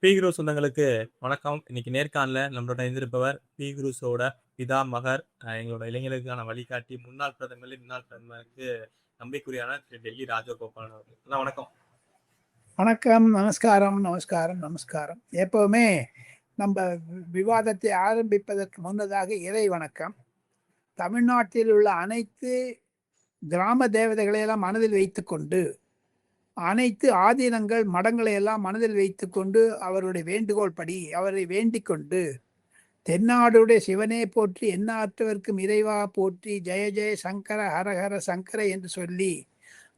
B குரு சொந்தங்களுக்கு வணக்கம். இன்னைக்கு நேர்காணல நம்மளோட இருந்திருப்பவர் பி குருஸோட பிதா மகர், எங்களோட இளைஞர்களுக்கான வழிகாட்டி, முன்னாள் பிரதமருக்கு நம்பிக்கைக்குரியான திரு டெல்லி ராஜகோபாலன் அவர்கள். வணக்கம். வணக்கம். நமஸ்காரம் நமஸ்காரம் நமஸ்காரம். எப்பவுமே நம்ம விவாதத்தை ஆரம்பிப்பதற்கு முன்னதாக இறை வணக்கம். தமிழ்நாட்டில் உள்ள அனைத்து கிராம தேவதைகளையெல்லாம் மனதில் வைத்துக்கொண்டு, அனைத்து ஆதீனங்கள் மடங்களை எல்லாம் மனதில் வைத்துக்கொண்டு, அவருடைய வேண்டுகோள் படி அவரை வேண்டிக் கொண்டு, தென்னாடுடைய சிவனே போற்றி, எந்நாட்டவர்க்கும் இறைவா போற்றி, ஜெய ஜெய சங்கர ஹரஹர சங்கர என்று சொல்லி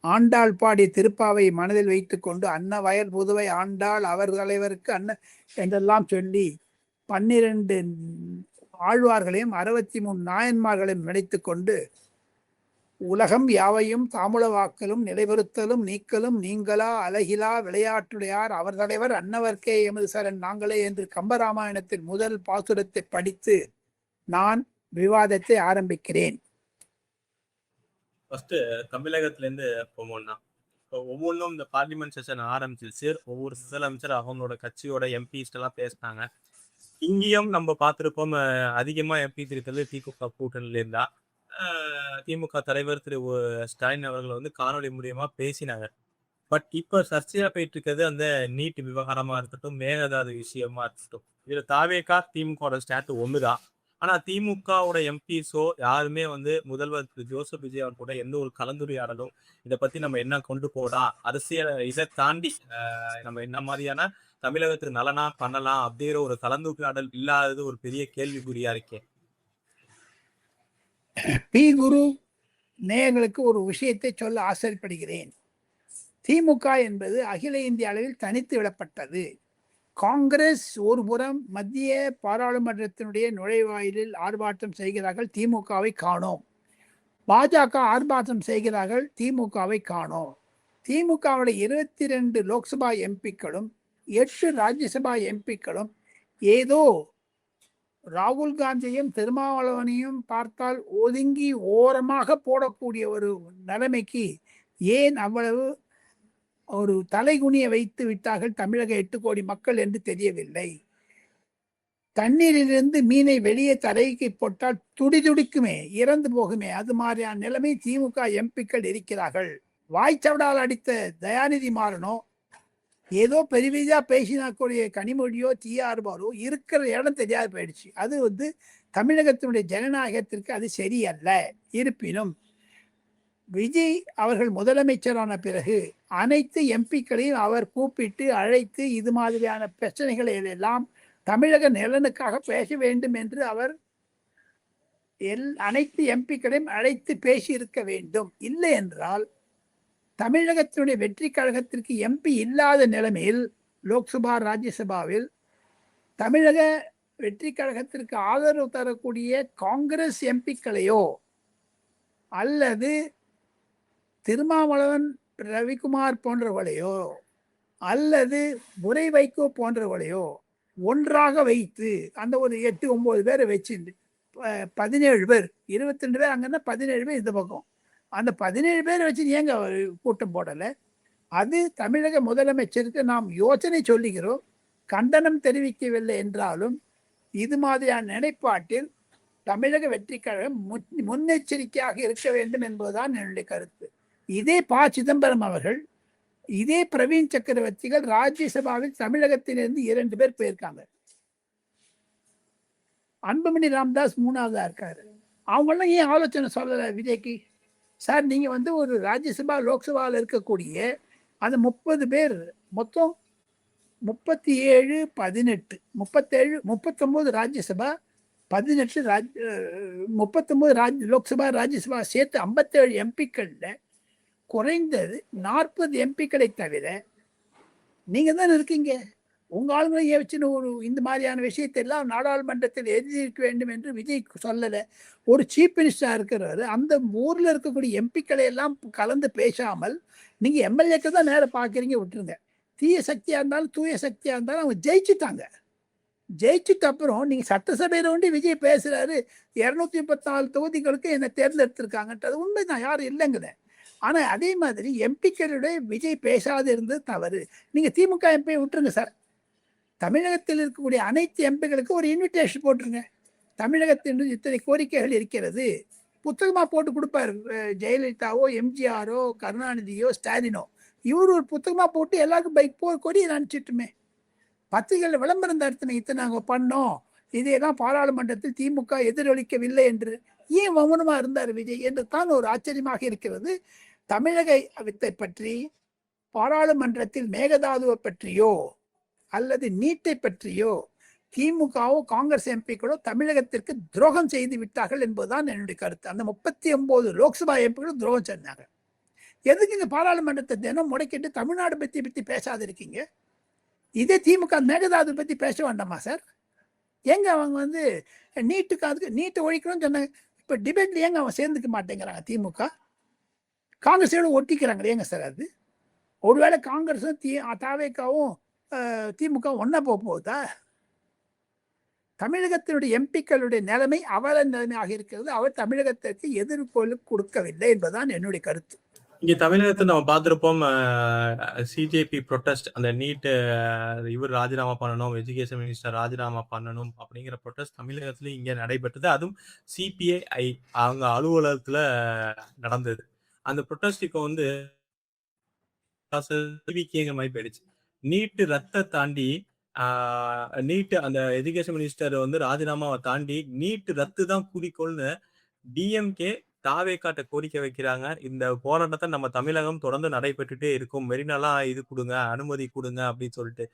ஆண்டாள் பாடி திருப்பாவை மனதில் வைத்துக்கொண்டு, அன்ன வயல் புதுவை ஆண்டாள் அவர் தலைவருக்கு அன்ன என்றெல்லாம் சொல்லி 12 ஆழ்வார்களையும் 63 நாயன்மார்களையும் நினைத்து கொண்டு, உலகம் யாவையும் தாமுளவாக்கலும் நிலைபெறுத்தலும் நீக்கலும் நீங்களா அழகிலா விளையாட்டுடையார் அவர் தலைவர் அன்னவர்க்கே எமது சரண் நாங்களே என்று கம்பராமாயணத்தின் முதல் பாசுரத்தை படித்து நான் விவாதத்தை ஆரம்பிக்கிறேன். ஃபர்ஸ்ட் தமிழகத்துல இருந்து போமோன்னா, இப்போ ஒவ்வொன்றும் இந்த பார்லிமெண்ட் செஷன் ஆரம்பிச்சிருச்சு. ஒவ்வொரு முதலமைச்சர் அவங்களோட கட்சியோட எம்பிஸ் எல்லாம் பேசினாங்க. இங்கேயும் நம்ம பார்த்துருப்போம், அதிகமா எம்பி திருத்தல் திமுக கூட்டணியில இருந்தா. திமுக தலைவர் திரு ஸ்டாலின் அவர்கள் வந்து காணொலி மூலியமா பேசினாங்க. பட் இப்ப சர்ச்சையா போயிட்டு இருக்கிறது அந்த நீட் விவகாரமா இருக்கட்டும், மேகதாது விஷயமா இருக்கட்டும். இதுல தாவேகா திமுக ஸ்டாண்ட் ஒண்ணுதான். ஆனா திமுகவோட எம்பிஸோ யாருமே வந்து முதல்வர் திரு ஜோசப் விஜய் அவர் கூட எந்த ஒரு கலந்துரையாடலும் இதை பத்தி நம்ம என்ன கொண்டு போடா, அரசியல் இதை தாண்டி நம்ம என்ன மாதிரியான தமிழகத்துக்கு நலனா பண்ணலாம் அப்படிங்கிற ஒரு கலந்துரையாடல் இல்லாதது ஒரு பெரிய கேள்விக்குறியா இருக்கே. பி குரு நேயர்களுக்கு ஒரு விஷயத்தை சொல்ல ஆசைப்படுகிறேன். திமுக என்பது அகில இந்திய அளவில் தனித்து விடப்பட்டது. காங்கிரஸ் ஒரு புறம் மத்திய பாராளுமன்றத்தினுடைய நுழைவாயிலில் ஆர்ப்பாட்டம் செய்கிறார்கள், திமுகவை காணோம். பாஜக ஆர்ப்பாட்டம் செய்கிறார்கள், திமுகவை காணோம். திமுகவுடைய 22 லோக்சபா எம்பிக்களும் 8 ராஜ்யசபா எம்பிக்களும் ஏதோ ராகுல் காந்தியும் திருமாவளவனையும் பார்த்தால் ஒதுங்கி ஓரமாக போடக்கூடிய ஒரு நிலைமைக்கு ஏன் அவ்வளவு ஒரு தலைகுனியை வைத்து விட்டார்கள் தமிழக 8 கோடி மக்கள் என்று தெரியவில்லை. தண்ணீரிலிருந்து மீனை வெளியே தரைக்கு போட்டால் துடிதுடிக்குமே, இறந்து போகுமே, அது மாதிரியான நிலைமை திமுக எம்பிக்கள் இருக்கிறார்கள். வாய்ச்சவடால் அடித்த தயாநிதி மாறனோ ஏதோ பெருவிதா பேசினாக்கூடிய கனிமொழியோ டிஆர்பாலோ இருக்கிற இடம் தெரியாது போயிடுச்சு. அது வந்து தமிழகத்தினுடைய ஜனநாயகத்திற்கு அது சரியல்ல. இருப்பினும் விஜய் அவர்கள் முதலமைச்சரான பிறகு அனைத்து எம்பிக்களையும் அவர் கூப்பிட்டு அழைத்து இது மாதிரியான பிரச்சனைகளை எல்லாம் தமிழக நலனுக்காக பேச வேண்டும் என்று அவர் அனைத்து எம்பிக்களையும் அழைத்து பேசியிருக்க வேண்டும். இல்லை என்றால் தமிழகத்தினுடைய வெற்றி கழகத்திற்கு எம்பி இல்லாத நிலைமையில் லோக்சபா ராஜ்யசபாவில் தமிழக வெற்றி கழகத்திற்கு ஆதரவு தரக்கூடிய காங்கிரஸ் எம்பிக்களையோ அல்லது திருமாவளவன் ரவிக்குமார் போன்றவர்களையோ அல்லது முறை வைகோ போன்றவர்களையோ ஒன்றாக வைத்து அந்த ஒரு 8-9 பேரை வச்சு 17 பேர் 22 பேர் அங்கன்னா 17 பேர் இந்த பக்கம், அந்த 17 பேரை வச்சு ஏங்க கூட்டம் போடலை? அது தமிழக முதலமைச்சருக்கு நாம் யோசனை சொல்லுகிறோம், கண்டனம் தெரிவிக்கவில்லை என்றாலும் இது மாதிரியான நிலைப்பாட்டில் தமிழக வெற்றி கழகம் முன்னெச்சரிக்கையாக இருக்க வேண்டும் என்பதுதான் என்னுடைய கருத்து. இதே சிதம்பரம் அவர்கள், இதே பிரவீன் சக்கரவர்த்திகள் ராஜ்யசபாவில் தமிழகத்திலிருந்து 2 பேர் போயிருக்காங்க. அன்புமணி ராமதாஸ் 3ஆவதா இருக்காரு. அவங்களாம் ஏன் ஆலோசனை சொல்லலை விஜய்க்கு? சார், நீங்க வந்து ஒரு ராஜ்யசபா லோக்சபாவில் இருக்கக்கூடிய அந்த 30 பேர் மொத்தம் 37 18 37 39 ராஜ்யசபா 18 39 லோக்சபா ராஜ்யசபா சேர்த்து 57 எம்பிக்கள்ல குறைந்தது 40 எம்பிக்களை தவிர நீங்க தான் இருக்கீங்க. உங்க ஆளுங்களையே வச்சுன்னு ஒரு இந்த மாதிரியான விஷயத்தை எல்லாம் நாடாளுமன்றத்தில் எழுதியிருக்க வேண்டும் என்று விஜய் சொல்லலை. ஒரு சீஃப் மினிஸ்டராக இருக்கிறவர் அந்த ஊரில் இருக்கக்கூடிய எம்பிக்களை எல்லாம் கலந்து பேசாமல் நீங்க எம்எல்ஏக்கு தான் நேரம் பார்க்குறீங்க. விட்டுருங்க. தீய சக்தியாக இருந்தாலும் தூய சக்தியாக இருந்தாலும் அவங்க ஜெயிச்சுட்டாங்க. ஜெயிச்சுட்டு அப்புறம் நீங்க சட்டசபையில் ஒண்டி விஜய் பேசுறாரு, 234 தொகுதிகளுக்கு என்னை தேர்ந்தெடுத்திருக்காங்கன்றது உண்மைதான், யாரும் இல்லைங்குது. ஆனா அதே மாதிரி எம்பிக்களுடைய விஜய் பேசாது இருந்தது தவறு. நீங்க திமுக எம்பியை விட்டுருங்க சார். தமிழகத்தில் இருக்கக்கூடிய அனைத்து எம்பிகளுக்கு ஒரு இன்விடேஷன் போட்டுருங்க. தமிழகத்தின் இத்தனை கோரிக்கைகள் இருக்கிறது. புத்தகமாக போட்டு கொடுப்பாரு. ஜெயலலிதாவோ, எம்ஜிஆரோ, கருணாநிதியோ, ஸ்டாலினோ இவர் ஒரு புத்தகமாக போட்டு எல்லாருக்கும் பைக் கொடியை நினச்சிட்டுமே. பத்திரிகையில் விளம்பரம் தடுத்தின இத்தனை நாங்கள் பண்ணோம், இதையெல்லாம் பாராளுமன்றத்தில் திமுக எதிரொலிக்கவில்லை என்று ஏன் மௌனமாக இருந்தார் விஜய் என்று தான் ஒரு ஆச்சரியமாக இருக்கிறது. தமிழகத்தை பற்றி பாராளுமன்றத்தில் மேகதாதுவை பற்றியோ அல்லது நீட்டை பற்றியோ திமுகவோ காங்கிரஸ் எம்பிக்களோ தமிழகத்திற்கு துரோகம் செய்து விட்டார்கள் என்பதுதான் என்னுடைய கருத்து. அந்த 39 லோக்சபா எம்பிக்களும் துரோகம் செஞ்சாங்க. எதுக்கு இந்த பாராளுமன்றத்தை தினம் முடக்கிட்டு தமிழ்நாடு பற்றி பேசாத இருக்கீங்க? இதே திமுக மேகதாது பற்றி பேச வேண்டாமா சார்? ஏங்க அவங்க வந்து அதுக்கு நீட்டை ஒழிக்கணும்னு சொன்னாங்க. இப்போ டிபேட்ல ஏங்க அவங்க சேர்ந்துக்க மாட்டேங்கிறாங்க? திமுக காங்கிரஸோட ஒட்டிக்கிறாங்க ஏங்க சார்? அது ஒருவேளை காங்கிரஸும் தாவேக்காவும் திமுக ஒன்னா போகுதா? தமிழகத்தினுடைய எம்பிக்களுடைய நிலைமை அவர நிலைமையாக இருக்கிறது. அவர் தமிழகத்திற்கு எதிர்கொள் கொடுக்கவில்லை என்பதுதான் என்னுடைய கருத்து. இங்க தமிழகத்துல நம்ம பார்த்திருப்போம், சிஜேபி ப்ரொட்டஸ்ட், அந்த நீட் இவர் ராஜினாமா பண்ணணும், எஜுகேஷன் மினிஸ்டர் ராஜினாமா பண்ணணும் அப்படிங்கிற ப்ரொட்டஸ்ட் தமிழகத்துல இங்க நடைபெற்றது. அதுவும் சிபிஐ அவங்க அலுவலகத்துல நடந்தது. அந்த ப்ரொட்டஸ்ட் இப்போ வந்து மாதிரி போயிடுச்சு. நீட்டு ரத்த தாண்டி நீட்டு அந்த எஜுகேஷன் மினிஸ்டர் வந்து ராஜினாமாவை தாண்டி நீட்டு ரத்து தான் குறிக்கோள்னு டிஎம்கே தாவேக்காட்ட கோரிக்கை வைக்கிறாங்க. இந்த போராட்டத்தை நம்ம தமிழகம் தொடர்ந்து நடைபெற்றுட்டே இருக்கும். மெரினாலாம் இது கொடுங்க, அனுமதி கொடுங்க அப்படின்னு சொல்லிட்டு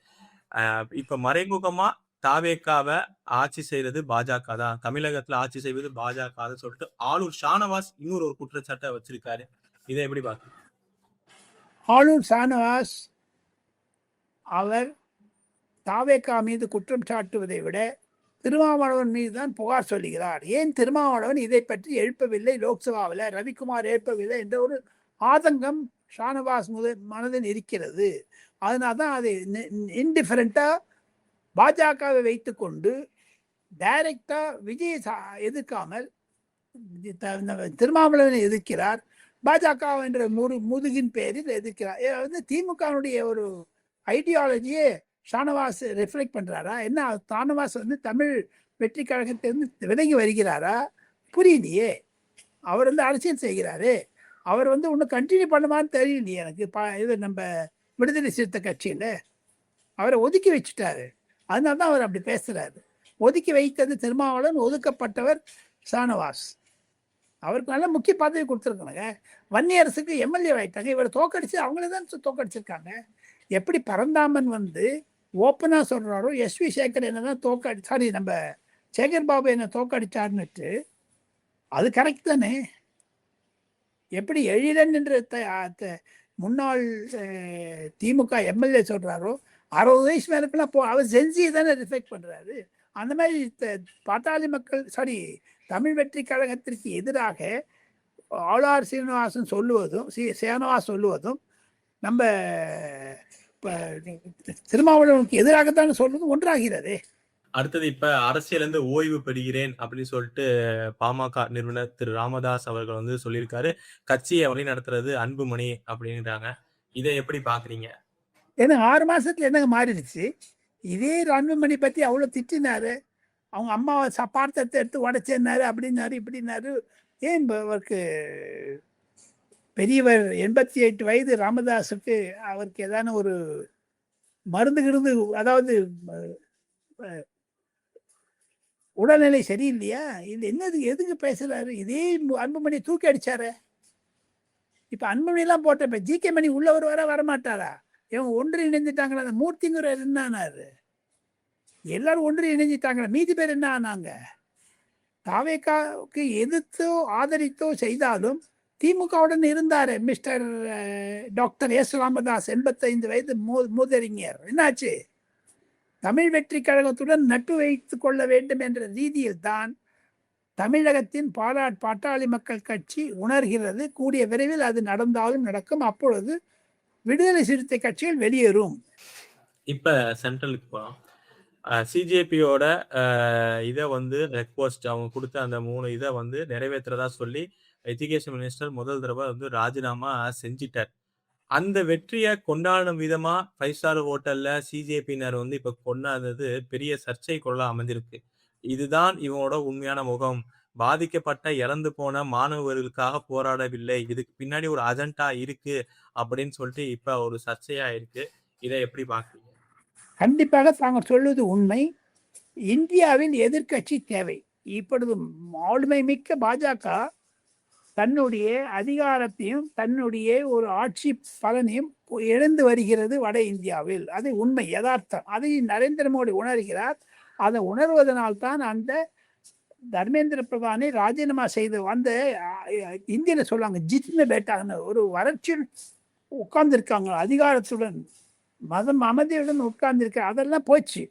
இப்ப மறைமுகமா தாவேக்காவை ஆட்சி செய்யறது பாஜக தான், தமிழகத்துல ஆட்சி செய்வது பாஜக சொல்லிட்டு ஆளுநர் ஷானவாஸ் இன்னொரு ஒரு குற்றச்சாட்டை வச்சிருக்காரு. இதை எப்படி பாக்க? ஆளுநர் ஷானவாஸ் அவர் தாவேக்கா மீது குற்றம் சாட்டுவதை விட திருமாவளவன் மீது தான் புகார் சொல்லுகிறார். ஏன் திருமாவளவன் இதை பற்றி எழுப்பவில்லை, லோக்சபாவில் ரவிக்குமார் எழுப்பவில்லை என்ற ஒரு ஆதங்கம் ஷானவாஸ் மனதில் இருக்கிறது. அதனால தான் அது இன்டிஃபரண்டாக பாஜகவை வைத்துக்கொண்டு டைரக்டா விஜய் எதிர்க்காமல் திருமாவளவனை எதிர்க்கிறார். பாஜக என்ற முதுகின் பேரில் எதிர்க்கிறார். வந்து திமுகனுடைய ஒரு ஐடியாலஜியே ஷானவாஸ் ரிஃப்ளெக்ட் பண்ணுறாரா என்ன? ஷானவாஸ் வந்து தமிழ் வெற்றி கழகத்திலிருந்து விலகி வருகிறாரா? புரியலையே. அவர் வந்து அரசியல் செய்கிறாரு. அவர் வந்து இன்னும் கண்டினியூ பண்ணுமான்னு தெரியலையே எனக்கு. இது நம்ம விடுதலை சிறுத்தை கட்சியில் அவரை ஒதுக்கி வச்சுட்டாரு. அதனால தான் அவர் அப்படி பேசுகிறாரு. ஒதுக்கி வைத்தது திருமாவளவன், ஒதுக்கப்பட்டவர் ஷானவாஸ். அவருக்கு நல்ல முக்கிய பதவி கொடுத்துருக்காங்க. வன்னியரசுக்கு எம்எல்ஏ ஆகிட்டாங்க. இவரை தோக்கடிச்சு அவங்களே தான் தோக்கடிச்சிருக்காங்க. எப்படி பரந்தாமன் வந்து ஓப்பனாக சொல்கிறாரோ எஸ்வி சேகர் என்னதான் நம்ம சேகர் பாபு என்ன தோக்கடிச்சார்னுட்டு, அது கரெக்ட் தானே? எப்படி எழிலன் என்ற முன்னாள் திமுக எம்எல்ஏ சொல்கிறாரோ 60 வயசு மேலுக்குலாம் அவர் சென்சியை தானே ரிஃப்ளெக்ட் பண்ணுறாரு. அந்த மாதிரி பாட்டாளி மக்கள் தமிழ் வெற்றி கழகத்திற்கு எதிராக ஆழ்வார் சீனிவாசன் சொல்லுவதும் சேனவாஸ் சொல்லுவதும் நம்ம திருமாவளவனுக்கு எதிராகத்தான் சொல்வதும் ஒன்றாகிறது. அடுத்தது இப்ப அரசியல் இருந்து ஓய்வு பெறுகிறேன் அப்படின்னு சொல்லிட்டு பாமக நிறுவனர் திரு ராமதாஸ் அவர்கள் வந்து சொல்லியிருக்காரு. கட்சியை வழி நடத்துறது அன்புமணி அப்படின்றாங்க. இதை எப்படி பாக்குறீங்க? ஏன்னா 6 மாசத்துல என்னங்க மாறிடுச்சு? இதே அன்புமணி பத்தி அவ்வளவு திட்டினாரு. அவங்க அம்மாவை பாத்திரத்தை எடுத்து உடைச்சேன்னாரு, அப்படின்னாரு, இப்படின்னாரு. ஏன் அவருக்கு பெரியவர் 88 வயது ராமதாஸுக்கு அவருக்கு ஏதான ஒரு மருந்து அதாவது உடல்நிலை சரியில்லையா? இது என்னது, எதுக்கு பேசுறாரு? இதே அன்புமணி தூக்கி அடிச்சாரு. இப்ப அன்புமணிலாம் போட்ட இப்ப ஜி கே மணி உள்ளவர் வரமாட்டாரா? இவங்க ஒன்று இணைஞ்சிட்டாங்களா? அந்த மூர்த்திங்கிற என்ன ஆனாரு? எல்லாரும் ஒன்று இணைஞ்சிட்டாங்களா? மீதி பேர் என்ன ஆனாங்க? தாவேக்காவுக்கு எதிர்த்தோ ஆதரித்தோ செய்தாலும் திமுகவுடன் இருந்தாரு மிஸ்டர் டாக்டர் எஸ் ராமதாஸ், 85 வயது மூதறிஞர். என்னாச்சு? தமிழ் வெற்றி கழகத்துடன் நட்பு வைத்துக் கொள்ள வேண்டும் என்ற ரீதியில் தான் தமிழகத்தின் பாட்டாளி மக்கள் கட்சி உணர்கிறது. கூடிய விரைவில் அது நடந்தாலும் நடக்கும். அப்பொழுது விடுதலை சிறுத்தை கட்சிகள் வெளியேறும். இப்ப சென்ட்ரலுக்கு போறோம். சிஜேபியோட இதை வந்து ரெக்வஸ்ட் அவங்க கொடுத்த அந்த 3 இதை வந்து நிறைவேற்றுறதா சொல்லி எஜுகேஷன் மினிஸ்டர் முதல் தடவை வந்து ராஜினாமா செஞ்சிட்டார். அந்த வெற்றிய கொண்டாடும் விதமா 5 ஸ்டார் ஹோட்டல்ல சிஜேபியினர் வந்து இப்ப கொண்டாடுனது பெரிய சர்ச்சைக்குள்ள அமைஞ்சிருக்கு. இதுதான் இவனோட உண்மையான முகம். பாதிக்கப்பட்ட, இறந்து போன மாணவர்களுக்காக போராடவில்லை. இதுக்கு பின்னாடி ஒரு அஜெண்டா இருக்கு அப்படின்னு சொல்லிட்டு இப்ப ஒரு சர்ச்சையா இருக்கு. இத எப்படி பார்க்குறீங்க? கண்டிப்பாக தாங்கள் சொல்வது உண்மை. இந்தியாவில் எதிர்க்கட்சி தேவை. இப்பொழுது ஆளுமை மிக்க பாஜக தன்னுடைய அதிகாரத்தையும் தன்னுடைய ஒரு ஆட்சி பலனையும் இழந்து வருகிறது வட இந்தியாவில். அது உண்மை, யதார்த்தம். அதை நரேந்திர மோடி உணர்கிறார். அதை உணர்வதனால்தான் அந்த தர்மேந்திர பிரதானை ராஜினாமா செய்து அந்த இந்தியில சொல்லுவாங்க ஜித்மே பேட்டான்னு ஒரு வறட்சியில் உட்கார்ந்துருக்காங்க அதிகாரத்துடன் அமைதியுடன் உட்கார்ந்துருக்க. அதெல்லாம் போச்சு.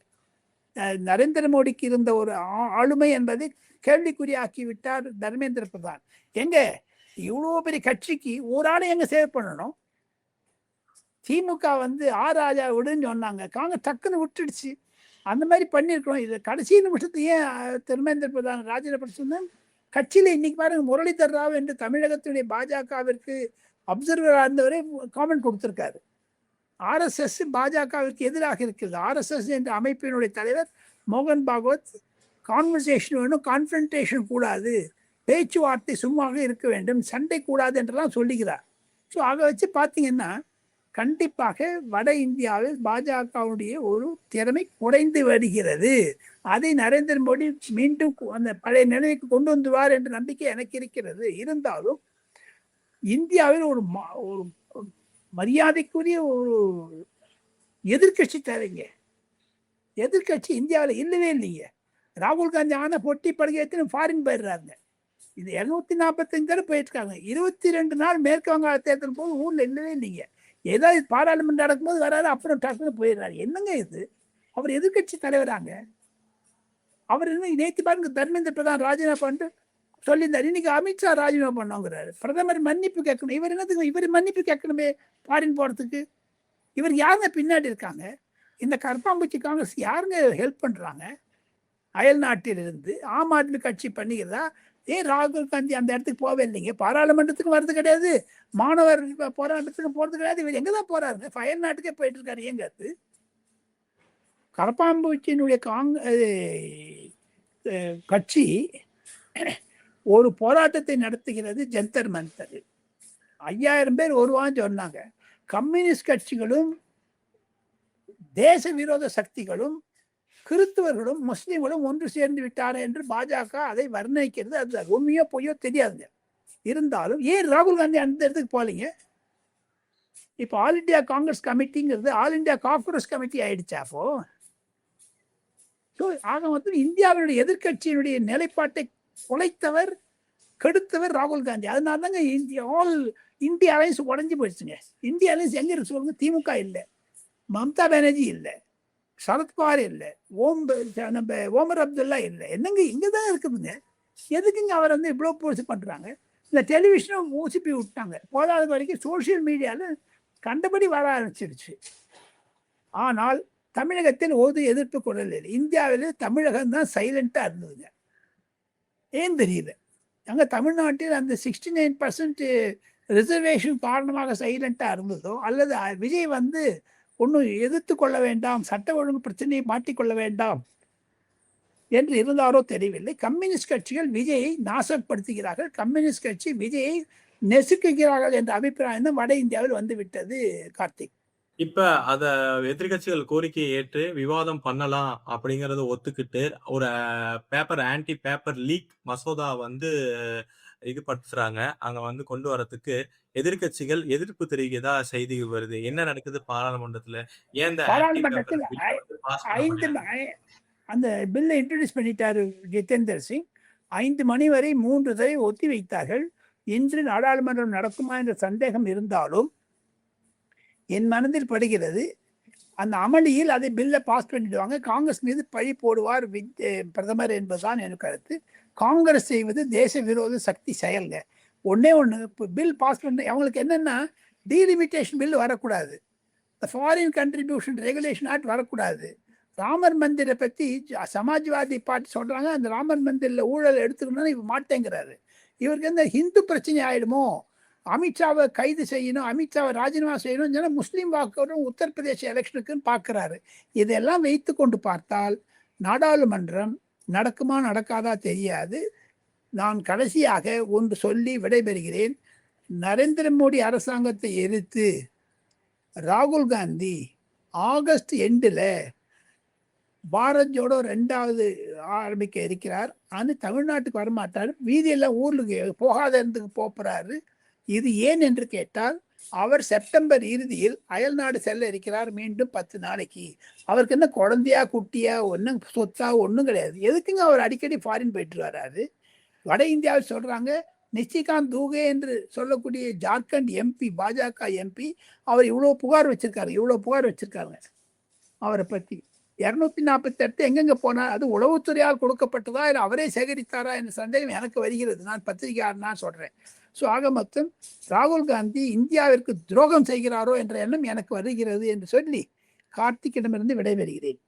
நரேந்திர மோடிக்கு இருந்த ஒரு ஆளுமை என்பதை கேள்விக்குறியாக்கி விட்டார் தர்மேந்திர பிரதான். எங்க இவ்வளோ பெரிய கட்சிக்கு ஒரு ஆளை எங்க சேவ் பண்ணணும்? திமுக வந்து ராஜா விடுன்னு சொன்னாங்க, காங்கிரஸ் டக்குன்னு விட்டுடுச்சு. அந்த மாதிரி பண்ணியிருக்கிறோம். இது கடைசி நிமிஷத்து ஏன் தர்மேந்திர பிரதான் ராஜினாமா சொன்ன கட்சியில் இன்னைக்கு பாருங்க முரளிதர் ராவ் என்று தமிழகத்துடைய பாஜகவிற்கு அப்சர்வராக இருந்தவரே காமெண்ட் கொடுத்திருக்காரு. ஆர்எஸ்எஸ் பாஜகவிற்கு எதிராக இருக்கிறது. ஆர்எஸ்எஸ் என்ற அமைப்பினுடைய தலைவர் மோகன் பாகவத் கான்வர்சேஷன் வேணும், கான்ஃபரன்டேஷன் கூடாது, பேச்சுவார்த்தை சும்மாக இருக்க வேண்டும், சண்டை கூடாது என்றெல்லாம் சொல்லுகிறார். ஸோ ஆக வச்சு பார்த்தீங்கன்னா கண்டிப்பாக வட இந்தியாவில் பாஜகவுடைய ஒரு திறமை குறைந்து வருகிறது. அதை நரேந்திர மோடி மீண்டும் அந்த பழைய நிலைமைக்கு கொண்டு வந்துவார் என்ற நம்பிக்கை எனக்கு இருக்கிறது. இருந்தாலும் இந்தியாவில் ஒரு மரியாதைக்குரிய ஒரு எதிர்கட்சி தேவைங்க. எதிர்கட்சி இந்தியாவில் இல்லவே இல்லைங்க. ராகுல் காந்தி ஆன பொட்டி படுகை ஃபாரின் போயிடுறாங்க. இது 245 தடவை போயிட்டுருக்காங்க. 22 நாள் மேற்கு வங்காள தேர்தல் போது ஊரில் இல்லவே இல்லைங்க. ஏதாவது பாராளுமன்றம் நடக்கும்போது வராது, அப்புறம் டக்குன்னு போயிடுறாரு. என்னங்க இது? அவர் எதிர்கட்சி தலைவராங்க. அவர் இன்னும் நேற்று பாருங்க தர்மேந்திர பிரதான் ராஜினாமா பண்ணிட்டு சொல்லியிருந்தார். இன்னைக்கு அமித்ஷா ராஜினாமா பண்ணோங்கிறாரு. பிரதமர் மன்னிப்பு கேட்கணும். இவர் என்னதுக்கு இவர் மன்னிப்பு கேட்கணுமே ஃபாரின் போகிறதுக்கு? இவர் யாருங்க பின்னாடி இருக்காங்க? இந்த கற்பாம்பூச்சி காங்கிரஸ் யாருங்க ஹெல்ப் பண்ணுறாங்க? அயல் நாட்டிலிருந்து ஆம் ஆத்மி கட்சி பண்ணிக்கிறதா? ஏன் ராகுல் காந்தி அந்த இடத்துக்கு போவே இல்லைங்க? பாராளுமன்றத்துக்கு வர்றது கிடையாது, மாணவர் போராட்டத்துக்கு போகிறது கிடையாது. இவர் எங்கே தான் போகிறாருங்க? அயல் நாட்டுக்கே போயிட்டு இருக்காரு. ஏங்க அது கரப்பாம்பூச்சியினுடைய கட்சி ஒரு போராட்டத்தை நடத்துகிறது ஜந்தர் மந்தர். 5000 பேர் வருவான்னு சொன்னாங்க. கம்யூனிஸ்ட் கட்சிகளும் தேச விரோத சக்திகளும் கிறிஸ்தவர்களும் முஸ்லீம்களும் ஒன்று சேர்ந்து விட்டார் என்று பாஜக அதை வர்ணிக்கிறது. அது உண்மையோ பொய்யோ தெரியாதுங்க. இருந்தாலும் ஏன் ராகுல் காந்தி அந்த இடத்துக்கு போகலீங்க? இப்போ ஆல் இண்டியா காங்கிரஸ் கமிட்டிங்கிறது ஆல் இண்டியா காங்கிரஸ் கமிட்டி ஆயிடுச்சா? அப்போ ஆக மொத்தம் இந்தியாவினுடைய எதிர்கட்சியினுடைய நிலைப்பாட்டை குலைத்தவர், கெடுத்தவர் ராகுல் காந்தி. அதனால தாங்க இந்தியா அலைன்ஸ் உடஞ்சி போயிடுச்சுங்க. இந்தியா அலைன்ஸ் எங்க இருக்கு சொல்லுங்க? திமுக இல்லை, மம்தா பானர்ஜி இல்லை, சரத்பவார் இல்லை, நம்ம ஓமர் அப்துல்லா இல்லை. என்னங்க இங்கே தான் இருக்குதுங்க. எதுக்குங்க அவர் வந்து இவ்வளோ போர்ஸ் பண்ணுறாங்க? இந்த டெலிவிஷனும் ஊசிப்பி விட்டாங்க. போதாத வரைக்கும் சோசியல் மீடியாவில் கண்டபடி வர ஆரம்பிச்சிருச்சு. ஆனால் தமிழகத்தில் ஒரு எதிர்ப்பு குரல் இல்லை. இந்தியாவில் தமிழகம் தான் சைலண்டாக இருந்ததுங்க. ஏன் தெரியல. அங்கே தமிழ்நாட்டில் அந்த 69% ரிசர்வேஷன் காரணமாக சைலண்டாக இருந்ததோ, அல்லது விஜய் வந்து ஒன்றும் எதிர்த்து கொள்ள வேண்டாம், சட்ட ஒழுங்கு பிரச்சனையை மாட்டிக்கொள்ள வேண்டாம் என்று இருந்தாரோ தெரியவில்லை. கம்யூனிஸ்ட் கட்சிகள் விஜயை நாசப்படுத்துகிறார்கள், கம்யூனிஸ்ட் கட்சி விஜயை நெசுக்குகிறார்கள் என்ற அபிப்பிராயம் தான் வட இந்தியாவில் வந்து விட்டது. கார்த்திக், இப்ப அத எதிர்கட்சிகள் கோரிக்கையை ஏற்று விவாதம் பண்ணலாம் அப்படிங்கறத ஒத்துக்கிட்டு ஒரு ஆன்டி பேப்பர் லீக் மசோதா வந்து இது படுத்துறாங்க. அங்க வந்து கொண்டு வரதுக்கு எதிர்கட்சிகள் எதிர்ப்பு தெரிவிக்கதா செய்தி வருது. என்ன நடக்குது பாராளுமன்றத்துல? ஏன் இந்த பாராளுமன்றத்தில் அந்த பில்லை இன்ட்ரடியூஸ் பண்ணிட்டாரு ஜிதேந்தர் சிங். 5 மணி வரை 3 தடவை ஒத்தி வைத்தார்கள். இன்று நாடாளுமன்றம் நடக்குமா என்ற சந்தேகம் இருந்தாலும் என் மனதில் படுகிறது அந்த அமளியில் அதை பில்லை பாஸ் பண்ணிடுவாங்க. காங்கிரஸ் மீது பழி போடுவார் பிரதமர் என்பதுதான் எனக்கு கருத்து. காங்கிரஸ் செய்வது தேச விரோத சக்தி செயல்ங்க. ஒன்று பில் பாஸ் பண்ண அவங்களுக்கு என்னென்னா டீலிமிட்டேஷன் பில் வரக்கூடாது, ஃபாரின் கண்ட்ரிபியூஷன் ரெகுலேஷன் ஆக்ட் வரக்கூடாது. ராமர் மந்திரை பற்றி சமாஜ்வாதி பார்ட்டி சொல்கிறாங்க, அந்த ராமர் மந்திரில் ஊழல் எடுத்துக்கணும்னு இவர் மாட்டேங்கிறாரு. இவருக்கு இந்த ஹிந்து பிரச்சனை ஆகிடுமோ, அமித்ஷாவை கைது செய்யணும், அமித்ஷாவை ராஜினாமா செய்யணும் சொன்னா முஸ்லீம் வாக்கரும் உத்தரப்பிரதேச எலெக்ஷனுக்குன்னு பார்க்குறாரு. இதெல்லாம் வைத்து கொண்டு பார்த்தால் நாடாளுமன்றம் நடக்குமா நடக்காதா தெரியாது. நான் கடைசியாக ஒன்று சொல்லி விடைபெறுகிறேன். நரேந்திர மோடி அரசாங்கத்தை எதிர்த்து ராகுல் காந்தி ஆகஸ்ட் எண்டில் பாரத் ஜோடோ 2வது ஆரம்பிக்க இருக்கிறார். ஆனால் தமிழ்நாட்டுக்கு வரமாட்டார். வீதியெல்லாம் ஊருக்கு போகாத இடத்துக்கு போகிறாரு. இது ஏன் என்று கேட்டால் அவர் செப்டம்பர் இறுதியில் அயல்நாடு செல்ல இருக்கிறார். மீண்டும் 10 நாளைக்கு. அவருக்கு என்ன குழந்தையா குட்டியா ஒன்றும் சொத்தா ஒன்றும் கிடையாது. எதுக்குங்க அவர் அடிக்கடி ஃபாரின் போயிட்டு வராரு? வட இந்தியாவில் சொல்கிறாங்க நிஷிகாந்த் தூகே என்று சொல்லக்கூடிய ஜார்க்கண்ட் எம்பி, பாஜக எம்பி, அவர் இவ்வளோ புகார் வச்சிருக்காருங்க அவரை பற்றி. 248 எங்கெங்கே போனார்? அது உளவுத்துறையால் கொடுக்கப்பட்டதா இல்லை அவரே சேகரித்தாரா என்ற சந்தேகம் எனக்கு வருகிறது. நான் பத்திரிகையாளனா சொல்கிறேன். ஸோ ஆக மொத்தம் ராகுல் காந்தி இந்தியாவிற்கு துரோகம் செய்கிறாரோ என்ற எண்ணம் எனக்கு வருகிறது என்று சொல்லி கார்த்திக்கிடமிருந்து விடைபெறுகிறேன்.